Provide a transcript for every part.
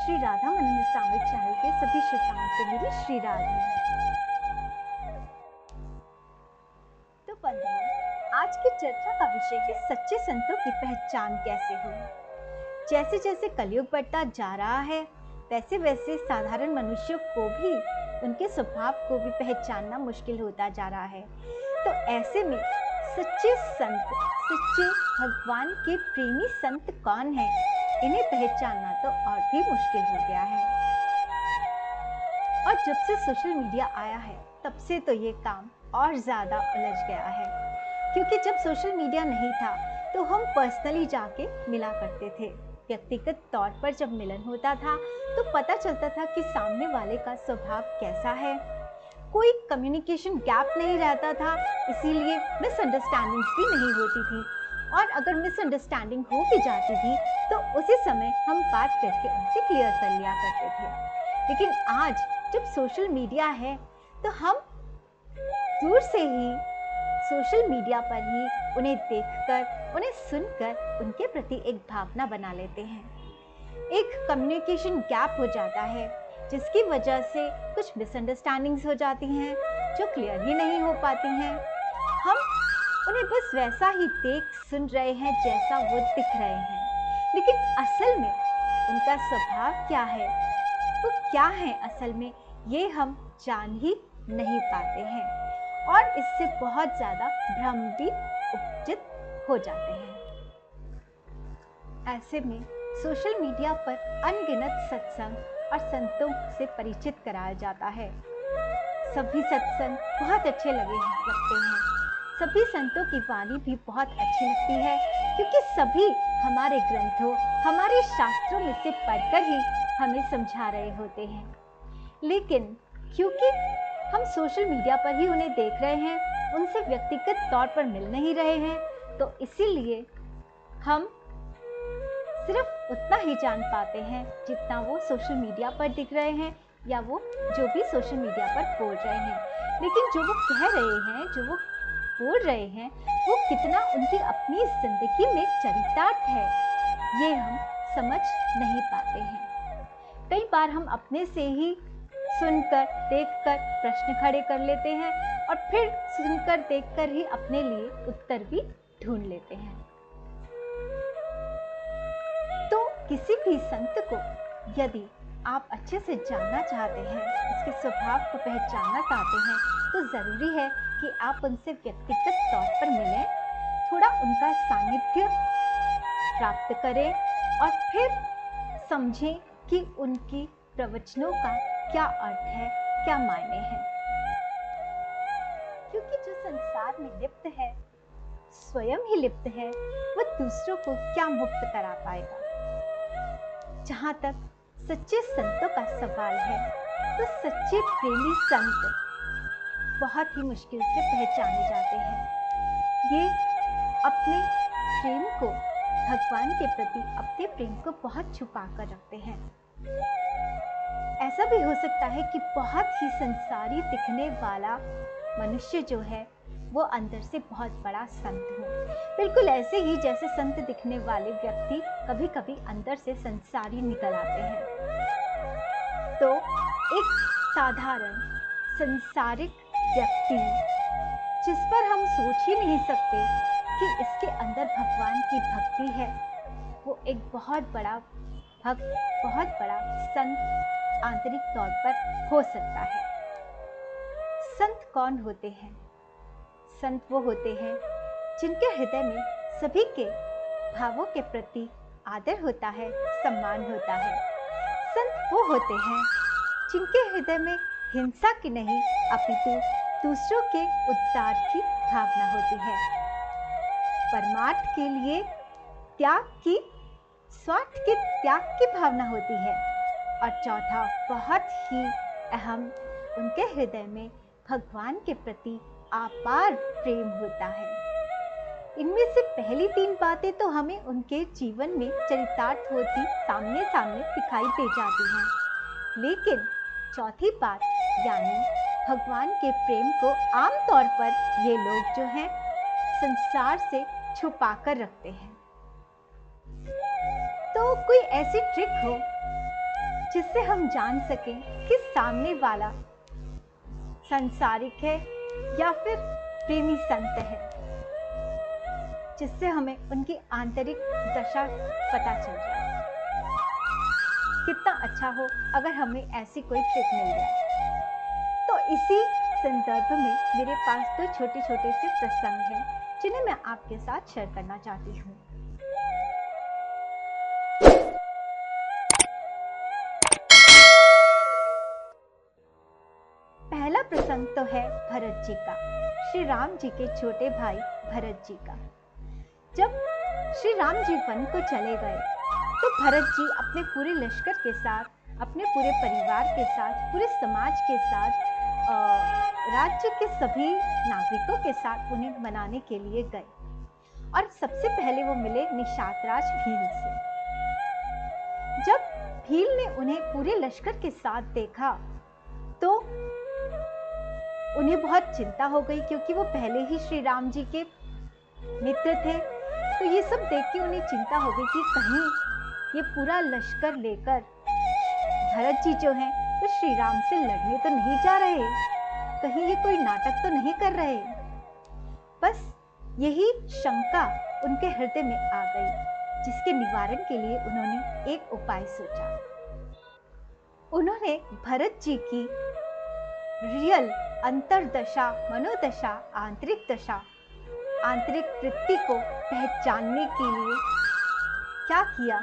श्री राधा मनोहर channel के सभी श्रोताओं को मेरी श्री राधे। तो बंधुओं, आज की चर्चा का विषय है सच्चे संतों की पहचान कैसे हो। जैसे जैसे कलयुग बढ़ता जा रहा है, वैसे वैसे साधारण मनुष्यों को भी उनके स्वभाव को भी पहचानना मुश्किल होता जा रहा है। तो ऐसे में सच्चे संत, सच्चे भगवान के प्रेमी संत कौन हैं, इन्हें पहचानना तो और भी मुश्किल हो गया है। और जब से सोशल मीडिया आया है, तब से तो ये काम और ज़्यादा उलझ गया है। क्योंकि जब सोशल मीडिया नहीं था तो हम पर्सनली जाके मिला करते थे। व्यक्तिगत तौर पर जब मिलन होता था तो पता चलता था कि सामने वाले का स्वभाव कैसा है। कोई कम्युनिकेशन गैप नहीं रहता था, इसीलिए मिसअंडरस्टैंडिंग्स भी नहीं होती थी। और अगर मिसअंडरस्टैंडिंग हो भी जाती थी तो उसी समय हम बात करके उनसे क्लियर कर लिया करते थे। लेकिन आज जब सोशल मीडिया है तो हम दूर से ही सोशल मीडिया पर ही उन्हें देखकर, उन्हें सुनकर उनके प्रति एक भावना बना लेते हैं। एक कम्युनिकेशन गैप हो जाता है, जिसकी वजह से कुछ मिसअंडरस्टैंडिंग्स हो जाती हैं जो क्लियर ही नहीं हो पाती हैं। हम उन्हें बस वैसा ही देख सुन रहे हैं जैसा वो दिख रहे हैं, लेकिन असल में उनका स्वभाव क्या है, वो क्या है असल में, ये हम जान ही नहीं पाते हैं। और इससे बहुत ज़्यादा भ्रम भी उपजित हो जाते हैं। ऐसे में सोशल मीडिया पर अनगिनत सत्संग और संतों से परिचित कराया जाता है। सभी सत्संग बहुत अच्छे लगते हैं। सभी संतों की वाणी भी बहुत अच्छी लगती है, क्योंकि सभी हमारे ग्रंथों, हमारे शास्त्रों में से पढ़कर ही हमें समझा रहे होते हैं। लेकिन क्योंकि हम सोशल मीडिया पर ही उन्हें देख रहे हैं, उनसे व्यक्तिगत तौर पर मिल नहीं रहे हैं, तो इसीलिए हम सिर्फ उतना ही जान पाते हैं जितना वो सोशल मीडिया पर दिख रहे हैं या वो जो भी सोशल मीडिया पर बोल रहे हैं। लेकिन जो वो कह रहे हैं, जो वो बोल रहे हैं, वो कितना उनकी अपनी जिंदगी में चरितार्थ है, ये हम समझ नहीं पाते हैं। कई बार हम अपने से ही सुनकर, देखकर प्रश्न खड़े कर लेते हैं और फिर सुनकर, देखकर ही अपने लिए उत्तर भी ढूंढ लेते हैं। तो किसी भी संत को यदि आप अच्छे से जानना चाहते हैं, उसके स्वभाव को पहचानना चाहते हैं, तो ज़रूरी है कि आप उनसे व्यक्तिगत तौर पर मिलें, थोड़ा उनका सानिध्य प्राप्त करें और फिर समझें कि उनकी प्रवचनों का क्या अर्थ है, क्या मायने हैं। क्योंकि जो संसार में लिप्त है, स्वयं ही लिप्त है, वो दूसरों को क्या मुक्त करा पाएगा। जहाँ तक सच्चे संतों का सवाल है, तो सच्चे प्रेमी संत बहुत ही मुश्किल से पहचाने जाते हैं। ये अपने प्रेम को, भगवान के प्रति अपने प्रेम को बहुत छुपा कर रखते हैं। ऐसा भी हो सकता है कि बहुत ही संसारी दिखने वाला मनुष्य जो है वो अंदर से बहुत बड़ा संत हो। बिल्कुल ऐसे ही जैसे संत दिखने वाले व्यक्ति कभी कभी अंदर से संसारी निकल आते हैं। तो एक साधारण संसारिक व्यक्ति, जिस पर हम सोच ही नहीं सकते कि इसके अंदर भगवान की भक्ति है, वो एक बहुत बड़ा भक्त, बहुत बड़ा संत आंतरिक तौर पर हो सकता है। संत कौन होते हैं? संत वो होते हैं जिनके हृदय में सभी के भावों के प्रति आदर होता है, सम्मान होता है। संत वो होते हैं जिनके हृदय में हिंसा की नहीं, अपितु दूसरों के उद्धार की भावना होती है। परमार्थ के लिए त्याग की, स्वार्थ के त्याग की भावना होती है। और चौथा, बहुत ही अहम, उनके हृदय में भगवान के प्रति अपार प्रेम होता है। इनमें से पहली तीन बातें तो हमें उनके जीवन में चरितार्थ होती सामने सामने दिखाई दे जाती हैं, लेकिन चौथी बात यानी भगवान के प्रेम को आमतौर पर ये लोग जो हैं संसार से छुपा कर रखते हैं। तो कोई ऐसी ट्रिक हो जिससे हम जान सकें कि सामने वाला सांसारिक है या फिर प्रेमी संत है, जिससे हमें उनकी आंतरिक दशा पता चल जाए। कितना अच्छा हो अगर हमें ऐसी कोई ट्रिक मिल जाए। तो इसी संदर्भ में मेरे पास 2 छोटे छोटे से प्रसंग हैं जिन्हें मैं आपके साथ शेयर करना चाहती हूँ। पहला प्रसंग तो है भरत जी का, श्री राम जी के छोटे भाई भरत जी का। जब श्री राम जी वन को चले गए तो भरत जी अपने पूरे लश्कर के साथ, अपने पूरे परिवार के साथ, पूरे समाज के साथ, राज्य के सभी नागरिकों के साथ उन्हें मनाने के लिए गए। और सबसे पहले वो मिले निषादराज भील से। जब भील ने उन्हें पूरे लश्कर के साथ देखा तो उन्हें बहुत चिंता हो गई, क्योंकि वो पहले ही श्री राम जी के मित्र थे। तो ये सब देख के उन्हें चिंता हो गई कि कहीं ये पूरा लश्कर लेकर भरत जी जो हैं वो श्री राम से लड़ने तो नहीं जा रहे, कहीं ये कोई नाटक तो नहीं कर रहे। बस यही शंका उनके हृदय में आ गई, जिसके निवारण के लिए उन्होंने एक उपाय सोचा। उन्होंने भरत जी की रियल अंतर्दशा, मनोदशा, आंतरिक दशा, आंतरिक वृत्ति को पहचानने के लिए क्या किया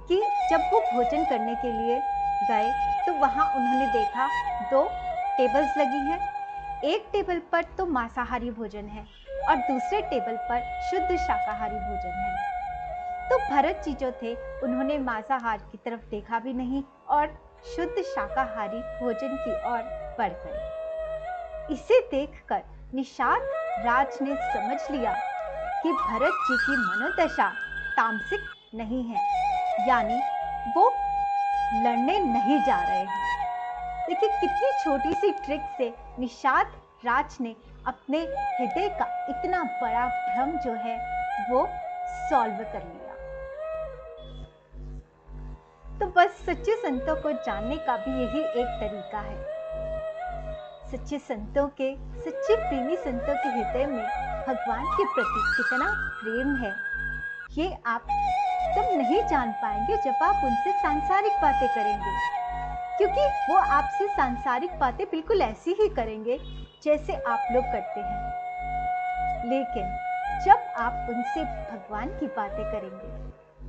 कि जब वो भोजन करने के लिए गए तो वहां उन्होंने देखा 2 टेबल्स लगी हैं। एक टेबल पर तो मांसाहारी भोजन है और दूसरे टेबल पर शुद्ध शाकाहारी भोजन है। तो भरत जी जो थे उन्होंने मांसाहार की तरफ देखा भी नहीं और शुद्ध शाकाहारी भोजन की ओर बढ़ गए। इसे देखकर निषाद राज ने समझ लिया कि भरत जी की मनोदशा तामसिक नहीं है, यानी वो लड़ने नहीं जा रहे हैं। देखिए कितनी छोटी सी ट्रिक से निषाद राज ने अपने हृदय का इतना बड़ा भ्रम जो है वो सॉल्व कर लिया। तो बस सच्चे संतों को जानने का भी यही एक तरीका है। सच्चे संतों के, सच्चे प्रेमी संतों के हृदय में भगवान के प्रति कितना प्रेम है, ये आप तब नहीं जान पाएंगे जब आप उनसे सांसारिक बातें करेंगे, क्योंकि वो आपसे सांसारिक बातें बिल्कुल ऐसी ही करेंगे जैसे आप लोग करते हैं। लेकिन जब आप उनसे भगवान की बातें करेंगे,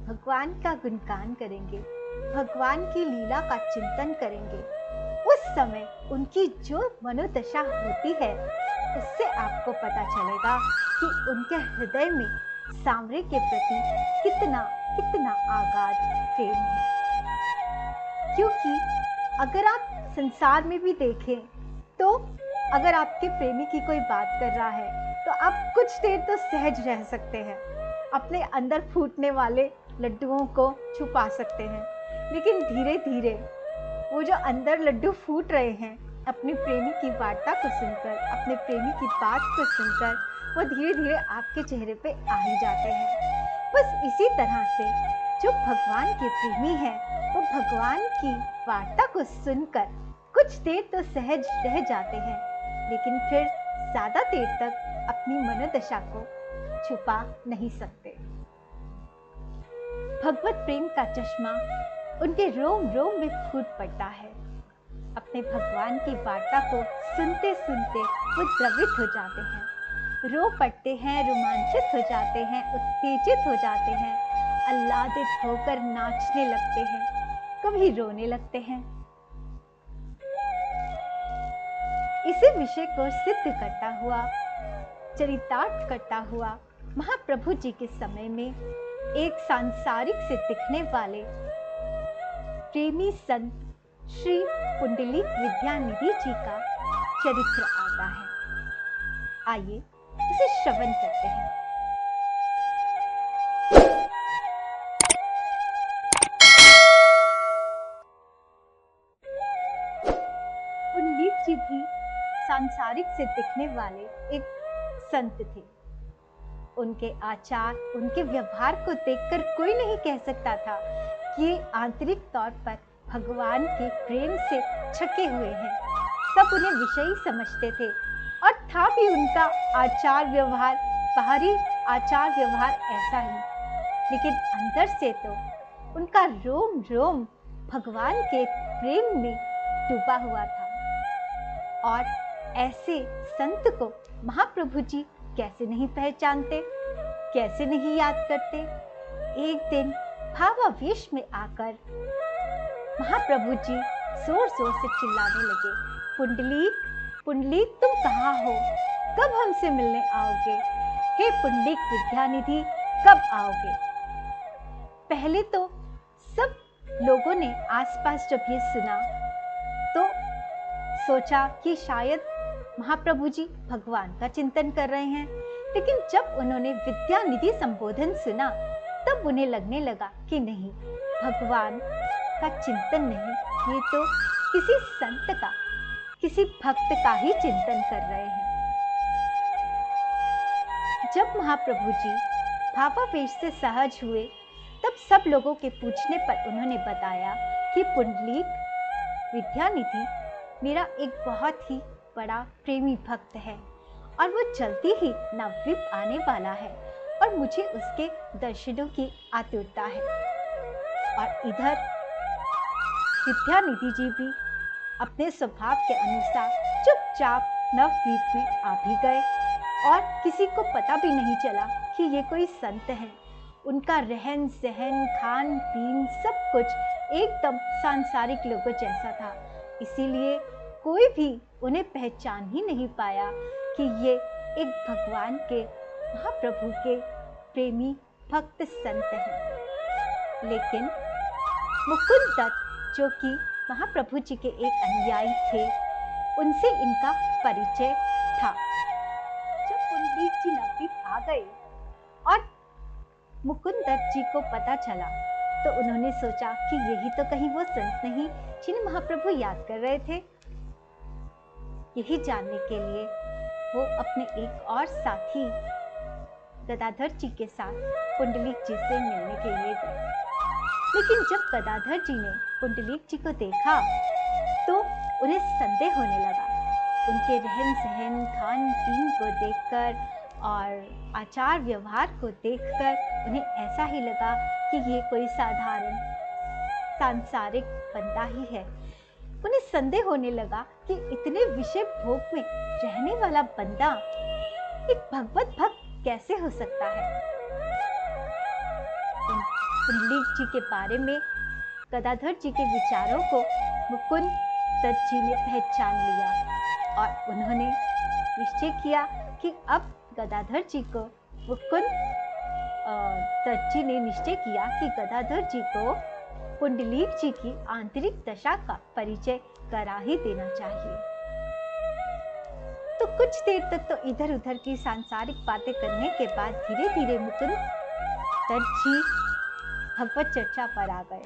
भगवान का गुणगान करेंगे, भगवान की लीला का चिंतन करेंगे, उस समय उनकी जो मनोदशा होती है उससे आपको पता चलेगा कि उनके हृदय में सांवरे के प्रति कितना कितना आगाध प्रेम है। क्योंकि अगर आप संसार में भी देखें तो अगर आपके प्रेमी की कोई बात कर रहा है तो आप कुछ देर तो सहज रह सकते हैं, अपने अंदर फूटने वाले लड्डुओं को छुपा सकते हैं, लेकिन धीरे धीरे वो जो अंदर लड्डू फूट रहे हैं अपने प्रेमी की वार्ता को सुनकर, अपने प्रेमी की बात को सुनकर, वो धीरे धीरे आपके चेहरे पे आ ही जाते हैं। बस इसी तरह से जो भगवान के प्रेमी हैं वो भगवान की वार्ता को सुनकर कुछ देर तो सहज रह जाते हैं, लेकिन फिर ज़्यादा देर तक अपनी मनोदशा को छुपा नहीं सकते। भगवत प्रेम का चश्मा उनके रोम रोम में फूट पड़ता है। अपने भगवान की वार्ता को सुनते सुनते वो द्रवित हो जाते हैं, रो पड़ते हैं, रोमांचित हो जाते हैं, उत्तेजित हो जाते हैं, आह्लादित होकर नाचने लगते हैं, कभी रोने लगते हैं। इसी विषय को सिद्ध करता हुआ, चरितार्थ करता हुआ महाप्रभु जी के समय में एक सांसारिक से दिखने वाले प्रेमी संत श्री पुंडलीक विद्यानिधि जी का चरित्र आता है। आइए इसे श्रवण करते हैं। पुंडलीक जी भी सांसारिक से दिखने वाले एक संत थे। उनके आचार, उनके व्यवहार को देखकर कोई नहीं कह सकता था कि आंतरिक तौर पर भगवान के प्रेम से छके हुए हैं। सब उन्हें विषयी समझते थे और था भी उनका आचार व्यवहार, बाहरी आचार व्यवहार ऐसा ही, लेकिन अंदर से तो उनका रोम रोम भगवान के प्रेम में डूबा हुआ था। और ऐसे संत को महाप्रभु जी कैसे नहीं पहचानते, कैसे नहीं याद करते। एक दिन भावावेश में आकर महाप्रभु जी जोर जोर से चिल्लाने लगे, पुंडलीक, पुंडलीक तुम कहाँ हो? कब हमसे मिलने आओगे? हे पुंडलीक विद्यानिधि, कब आओगे? पहले तो सब लोगों ने आसपास जब ये सुना तो सोचा कि शायद महाप्रभु जी भगवान का चिंतन कर रहे हैं, लेकिन जब उन्होंने विद्यानिधि संबोधन सुना तब उन्हें लगने लगा कि नहीं, भगवान का चिंतन नहीं, ये तो किसी संत का, किसी भक्त का ही चिंतन कर रहे हैं। जब महाप्रभु जी भावावेश से सहज हुए तब सब लोगों के पूछने पर उन्होंने बताया कि पुंडलीक विद्यानिधि मेरा एक बहुत ही बड़ा प्रेमी भक्त है और वो जल्दी ही नवद्वीप आने वाला है और मुझे उसके दर्शनों की आतुरता है। और इधर विद्यानिधि जी भी अपने स्वभाव के अनुसार चुपचाप नवद्वीप में आ भी गए और किसी को पता भी नहीं चला कि ये कोई संत है। उनका रहन सहन, खान पीन सब कुछ एकदम सांसारिक लोगों जैसा था, इसीलिए कोई भी उन्हें पहचान ही नहीं पाया कि ये एक भगवान के, महाप्रभु के प्रेमी भक्त संत हैं। लेकिन मुकुंद दत्त, जो कि महाप्रभु जी के एक अनुयायी थे, उनसे इनका परिचय था। जब पुंडलीक जी नवद्वीप आ गए और मुकुंद दत्त जी को पता चला तो उन्होंने सोचा कि यही तो कहीं वो संत नहीं जिन्हें महाप्रभु याद कर रहे थे। यही जानने के लिए वो अपने एक और साथी गदाधर जी के साथ पुंडलीक जी से मिलने के लिए गए। लेकिन जब गदाधर जी ने पुंडलीक जी को देखा तो उन्हें संदेह होने लगा। उनके रहन सहन, खान पीन को देखकर और आचार व्यवहार को देखकर उन्हें ऐसा ही लगा कि ये कोई साधारण सांसारिक बंदा ही है। उन्हें संदेह होने लगा कि इतने विषय भोग में रहने वाला बंदा एक भगवत भक्त कैसे हो सकता है। पुंडलीक जी के बारे में गदाधर जी के विचारों को मुकुंद दत्त जी ने पहचान लिया और उन्होंने निश्चय किया कि अब गदाधर जी को मुकुंद दत्त जी ने निश्चय किया कि गदाधर जी को पुंडलीक जी की आंतरिक दशा का परिचय करा ही देना चाहिए। तो कुछ देर तक तो इधर उधर की सांसारिक बातें करने के बाद धीरे धीरे मुकुंद दत्त जी भगवत चर्चा पर आ गए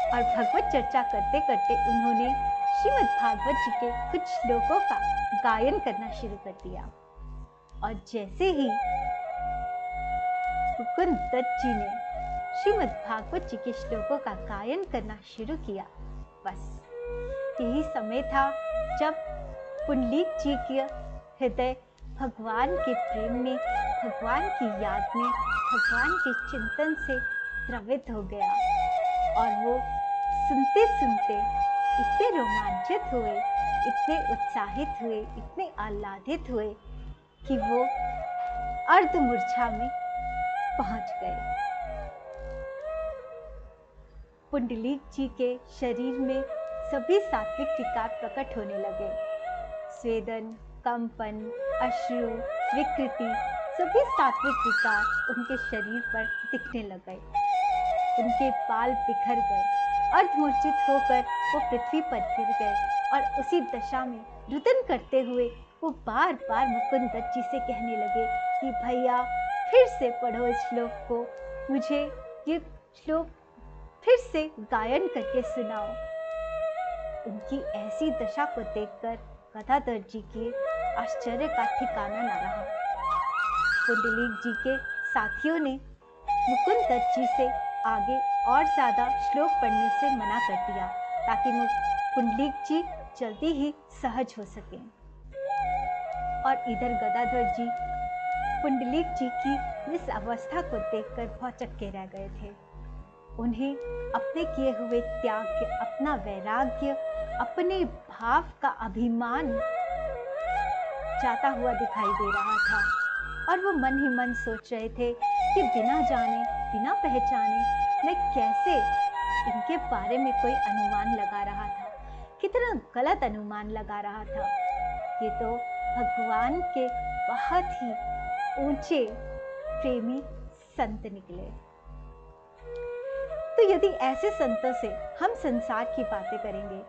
और भगवत चर्चा करते करते उन्होंने श्रीमद् भागवत जी के कुछ श्लोकों का गायन करना शुरू कर दिया। और जैसे ही मुकुंद दत्त जी ने श्रीमद् भागवत जी के श्लोकों का गायन करना शुरू किया, बस यही समय था जब पुंडलीक जी के हृदय भगवान के प्रेम में, भगवान की याद में, भगवान के चिंतन से द्रवित हो गया और वो सुनते सुनते इतने रोमांचित हुए, इतने उत्साहित हुए, इतने आह्लादित हुए कि वो अर्धमूर्छा में पहुंच गए। पुंडलीक जी के शरीर में सभी सात्विक विकार प्रकट होने लगे। स्वेदन, कंपन, अश्रु, विकृति, सभी सात्विक विकार उनके शरीर पर दिखने लगे। उनके बाल बिखर गए, अर्धमूर्छित होकर वो पृथ्वी पर गिर गए और उसी दशा में रुदन करते हुए वो बार बार मुकुंद दत्त जी से कहने लगे कि भैया फिर से पढ़ो इस श्लोक को, मुझे ये श्लोक फिर से गायन करके सुनाओ। उनकी ऐसी दशा को देखकर गदाधर जी के आश्चर्य का ठिकाना न रहा। पुंडलीक जी के साथियों ने मुकुंद दत्त जी से आगे और ज्यादा श्लोक पढ़ने से मना कर दिया ताकि पुंडलीक जी जल्दी ही सहज हो सकें। और इधर गदाधर जी पुंडलीक जी की इस अवस्था को देखकर भौचक्के के रह गए थे। उन्हें अपने किए हुए त्याग, अपना वैराग्य, अपने भाव का अभिमान जाता हुआ दिखाई दे रहा था। और वो मन ही मन सोच रहे थे कि बिना जाने बिना पहचाने मैं कैसे इनके बारे में कोई अनुमान लगा रहा था। कितना गलत अनुमान लगा रहा था। ये तो भगवान के बहुत ही ऊंचे प्रेमी संत निकले। तो यदि ऐसे संतों से हम संसार की बातें करेंगे,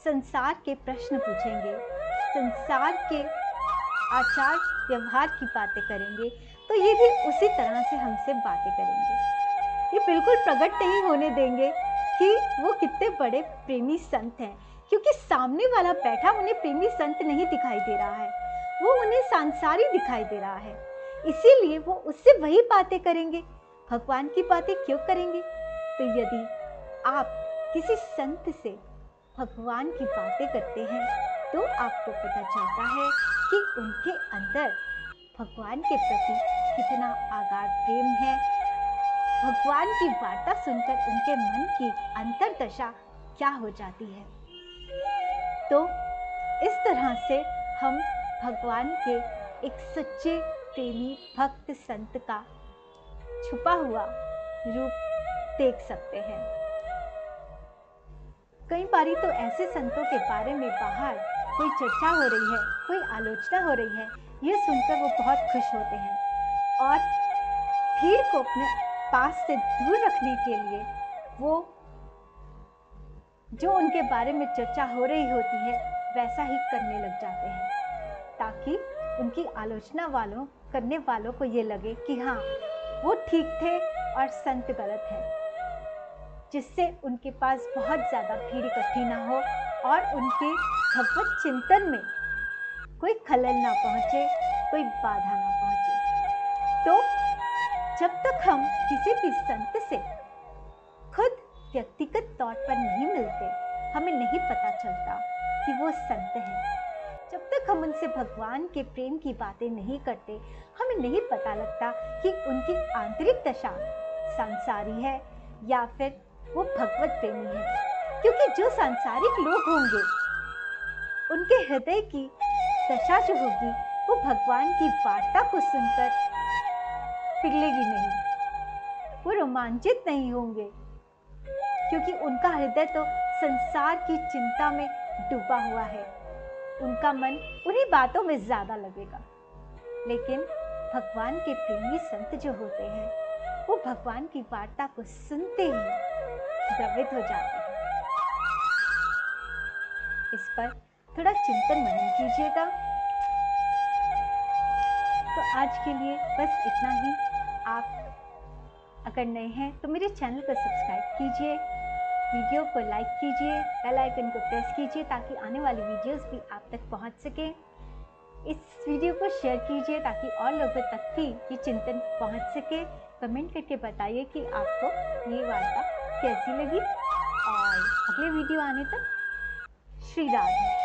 संसार के प्रश्न पूछेंगे, संसार के आचार व्यवहार की बातें करेंगे, तो ये भी उसी तरह से हमसे बातें करेंगे। ये बिल्कुल प्रकट नहीं होने देंगे कि वो कितने बड़े प्रेमी संत हैं, क्योंकि सामने वाला बैठा उन्हें प्रेमी संत नहीं दिखाई दे रहा है, वो उन्हें सांसारी दिखाई दे रहा है। इसीलिए वो उससे वही बातें करेंगे, भगवान की बातें क्यों करेंगे। तो यदि आप किसी संत से भगवान की बातें करते हैं तो आपको पता चलता है कि उनके अंदर भगवान के प्रति कितना आगाध प्रेम है। भगवान की वार्ता सुनकर उनके मन की अंतर्दशा क्या हो जाती है। तो इस तरह से हम भगवान के एक सच्चे प्रेमी भक्त संत का छुपा हुआ रूप देख सकते हैं। कई बारी तो ऐसे संतों के बारे में बाहर कोई चर्चा हो रही है, कोई आलोचना हो रही है, ये सुनकर वो बहुत खुश होते हैं और भीड़ को अपने पास से दूर रखने के लिए वो जो उनके बारे में चर्चा हो रही होती है वैसा ही करने लग जाते हैं, ताकि उनकी आलोचना करने वालों को ये लगे कि हाँ वो ठीक थे और संत गलत है, जिससे उनके पास बहुत ज़्यादा भीड़ इकट्ठी ना हो और उनके भगवत चिंतन में कोई खलल ना पहुँचे, कोई बाधा ना पहुँचे। तो जब तक हम किसी भी संत से खुद व्यक्तिगत तौर पर नहीं मिलते, हमें नहीं पता चलता कि वो संत है। जब तक हम उनसे भगवान के प्रेम की बातें नहीं करते, हमें नहीं पता लगता कि उनकी आंतरिक दशा सांसारी है या फिर वो भगवत प्रेमी है। क्योंकि जो सांसारिक लोग होंगे उनके हृदय की दशा जो होगी वो भगवान की वार्ता को सुनकर पिघलेगी नहीं, वो रोमांचित नहीं होंगे, क्योंकि उनका हृदय तो संसार की चिंता में डूबा हुआ है। उनका मन उन्हीं बातों में ज्यादा लगेगा। लेकिन भगवान के प्रेमी संत जो होते हैं वो भगवान की वार्ता को सुनते ही द्रवित हो जाते हैं। इस पर थोड़ा चिंतन मनन कीजिएगा। तो आज के लिए बस इतना ही। आप अगर नए हैं तो मेरे चैनल को सब्सक्राइब कीजिए, वीडियो को लाइक कीजिए, बेल आइकन को प्रेस कीजिए ताकि आने वाली वीडियोस भी आप तक पहुंच सके। इस वीडियो को शेयर कीजिए ताकि और लोगों तक भी ये चिंतन पहुंच सके। कमेंट करके बताइए कि आपको ये वार्ता कैसी लगी और अगले वीडियो आने तक श्री राधे।